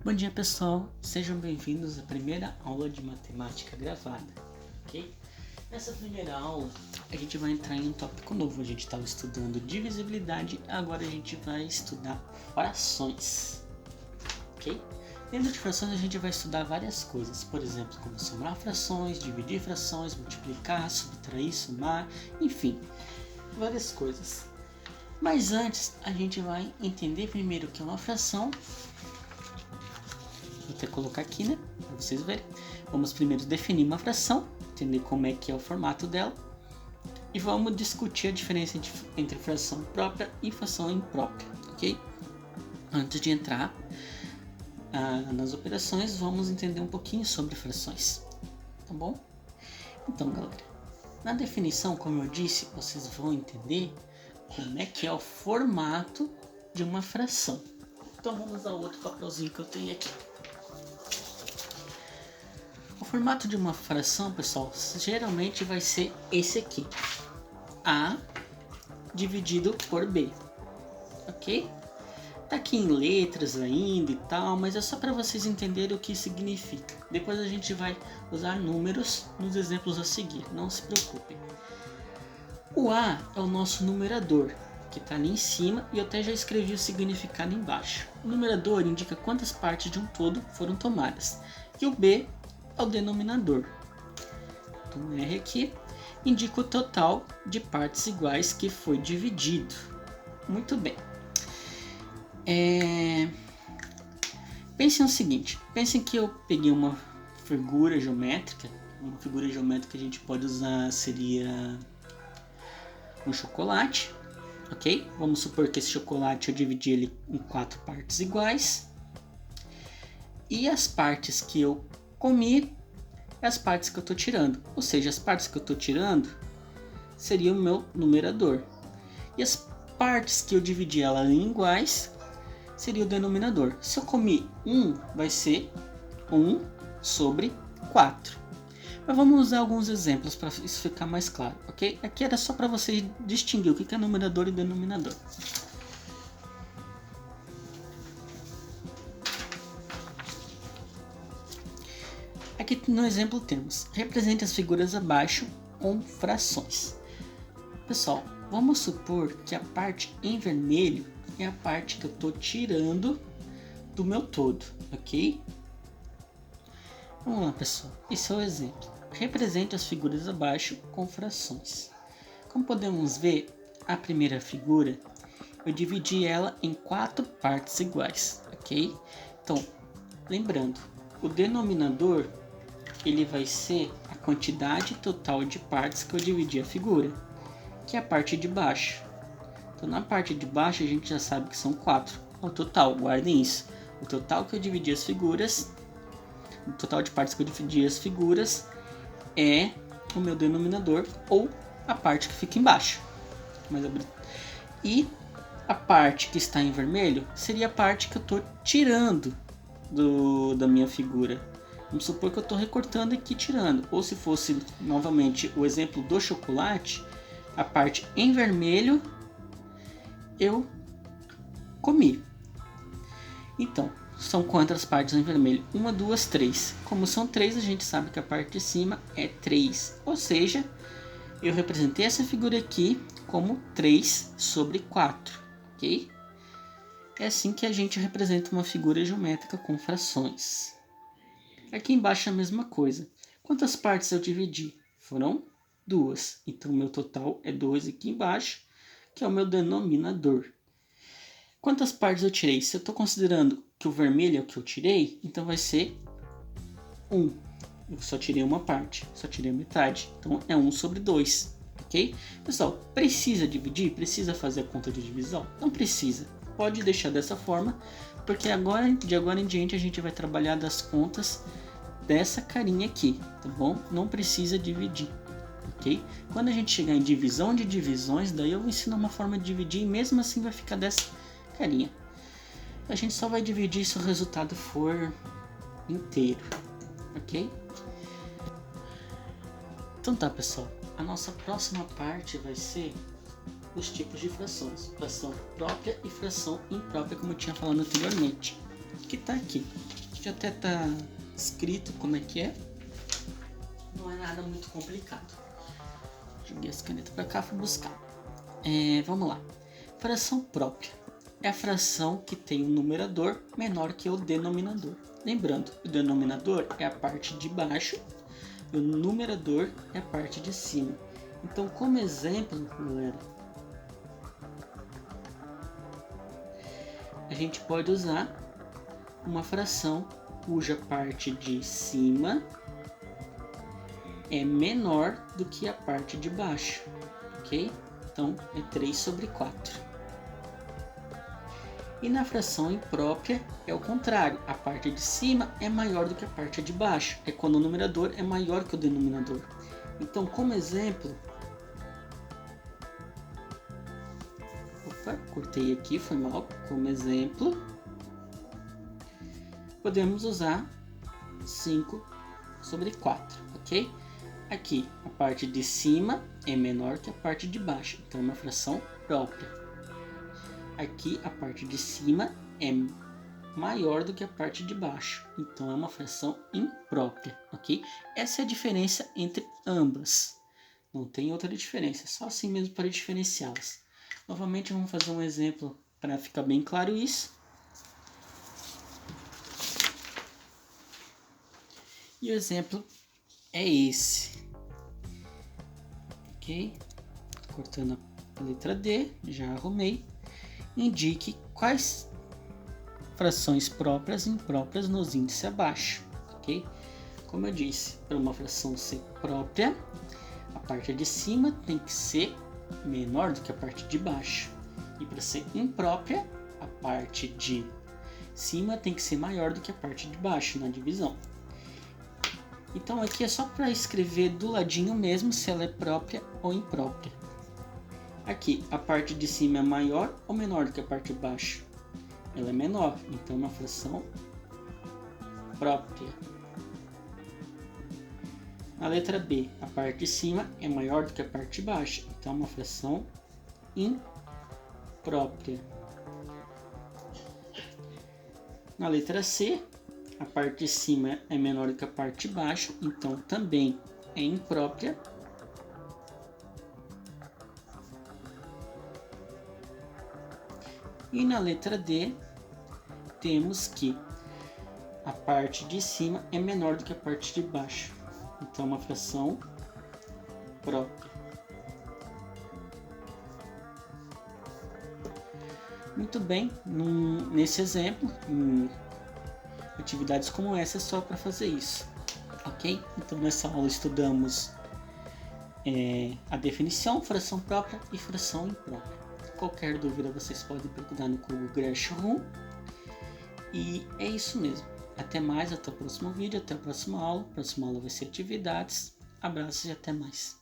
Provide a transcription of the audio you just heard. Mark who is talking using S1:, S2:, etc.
S1: Bom dia pessoal, sejam bem-vindos à primeira aula de matemática gravada, ok? Nessa primeira aula a gente vai entrar em um tópico novo. A gente estava estudando divisibilidade, agora a gente vai estudar frações, ok? Dentro de frações a gente vai estudar várias coisas, por exemplo, como somar frações, dividir frações, multiplicar, subtrair, somar, enfim, várias coisas. Mas antes a gente vai entender primeiro o que é uma fração. Vou até colocar aqui, né, para vocês verem. Vamos primeiro definir uma fração, entender como é que é o formato dela, e vamos discutir a diferença entre fração própria e fração imprópria, ok? Antes de entrar nas operações, vamos entender um pouquinho sobre frações, tá bom? Então, galera, na definição, como eu disse, vocês vão entender como é que é o formato de uma fração. Então vamos ao outro papelzinho que eu tenho aqui. O formato de uma fração, pessoal, geralmente vai ser esse aqui. A dividido por B, ok? Tá aqui em letras ainda e tal, mas é só para vocês entenderem o que significa. Depois a gente vai usar números nos exemplos a seguir, não se preocupem. O A é o nosso numerador, que está ali em cima, e eu até já escrevi o significado embaixo. O numerador indica quantas partes de um todo foram tomadas, e o B é o denominador. Então o R aqui indica o total de partes iguais que foi dividido. Muito bem. Pensem o seguinte, pensem que eu peguei uma figura geométrica. Uma figura geométrica que a gente pode usar seria um chocolate, ok? Vamos supor que esse chocolate eu dividi ele em 4 partes iguais. E as partes que eu comi é as partes que eu estou tirando. Ou seja, as partes que eu estou tirando seria o meu numerador. E as partes que eu dividi ela em iguais seria o denominador. Se eu comi 1, vai ser 1 sobre 4. Mas vamos usar alguns exemplos para isso ficar mais claro, ok? Aqui era só para vocês distinguir o que é numerador e denominador. Aqui no exemplo temos, represente as figuras abaixo com frações. Pessoal, vamos supor que a parte em vermelho é a parte que eu estou tirando do meu todo, ok? Vamos lá, pessoal, esse é o exemplo. Represente as figuras abaixo com frações. Como podemos ver, a primeira figura, eu dividi ela em 4 partes iguais, ok? Então, lembrando, o denominador ele vai ser a quantidade total de partes que eu dividi a figura, que é a parte de baixo. Então na parte de baixo a gente já sabe que são 4. O total, guardem isso. O total que eu dividi as figuras, o total de partes que eu dividi as figuras é o meu denominador, ou a parte que fica embaixo. E a parte que está em vermelho seria a parte que eu estou tirando da minha figura. Vamos supor que eu estou recortando aqui tirando. Ou se fosse novamente o exemplo do chocolate, a parte em vermelho eu comi. Então, são quantas partes em vermelho? 1, 2, 3. Como são 3, a gente sabe que a parte de cima é 3. Ou seja, eu representei essa figura aqui como 3 sobre 4. Ok? É assim que a gente representa uma figura geométrica com frações. Aqui embaixo é a mesma coisa. Quantas partes eu dividi? Foram 2. Então, o meu total é 2 aqui embaixo, que é o meu denominador. Quantas partes eu tirei? Se eu estou considerando que o vermelho é o que eu tirei, então vai ser 1. Eu só tirei uma parte, só tirei metade. Então, é 1 sobre 2. Ok? Pessoal, precisa dividir? Precisa fazer a conta de divisão? Não precisa. Pode deixar dessa forma, porque de agora em diante a gente vai trabalhar das contas dessa carinha aqui, tá bom? Não precisa dividir, ok? Quando a gente chegar em divisão de divisões, daí eu vou ensinar uma forma de dividir e mesmo assim vai ficar dessa carinha. A gente só vai dividir se o resultado for inteiro, ok? Então tá, pessoal, a nossa próxima parte vai ser os tipos de frações, fração própria e fração imprópria, como eu tinha falado anteriormente, que tá aqui. Já até tá escrito como é que é. Não é nada muito complicado. Joguei as canetas para cá, fui buscar. Vamos lá. Fração própria é a fração que tem um numerador menor que o denominador. Lembrando, o denominador é a parte de baixo e o numerador é a parte de cima. Então, como exemplo, galera, a gente pode usar uma fração cuja parte de cima é menor do que a parte de baixo, ok? Então, é 3/4. E na fração imprópria é o contrário, a parte de cima é maior do que a parte de baixo, é quando o numerador é maior que o denominador. Então, como exemplo, cortei aqui, foi mal, como exemplo, podemos usar 5/4, ok? Aqui, a parte de cima é menor que a parte de baixo, então é uma fração própria. Aqui, a parte de cima é maior do que a parte de baixo, então é uma fração imprópria, ok? Essa é a diferença entre ambas. Não tem outra diferença, só assim mesmo para diferenciá-las. Novamente, vamos fazer um exemplo para ficar bem claro isso. E o exemplo é esse. Ok? Cortando a letra D, já arrumei. Indique quais frações próprias e impróprias nos índices abaixo. Ok? Como eu disse, para uma fração ser própria, a parte de cima tem que ser menor do que a parte de baixo. E para ser imprópria, a parte de cima tem que ser maior do que a parte de baixo na divisão. Então aqui é só para escrever do ladinho mesmo se ela é própria ou imprópria. Aqui, a parte de cima é maior ou menor do que a parte de baixo? Ela é menor, então é uma fração própria. Na letra B, a parte de cima é maior do que a parte de baixo, então é uma fração imprópria. Na letra C, a parte de cima é menor do que a parte de baixo, então também é imprópria. E na letra D, temos que a parte de cima é menor do que a parte de baixo, então é uma fração própria. Muito bem, nesse exemplo, em atividades como essa é só para fazer isso, ok? Então nessa aula estudamos a definição, fração própria e fração imprópria. Qualquer dúvida vocês podem procurar no Google Classroom. E é isso mesmo. Até mais, até o próximo vídeo, até a próxima aula. A próxima aula vai ser atividades. Abraços e até mais.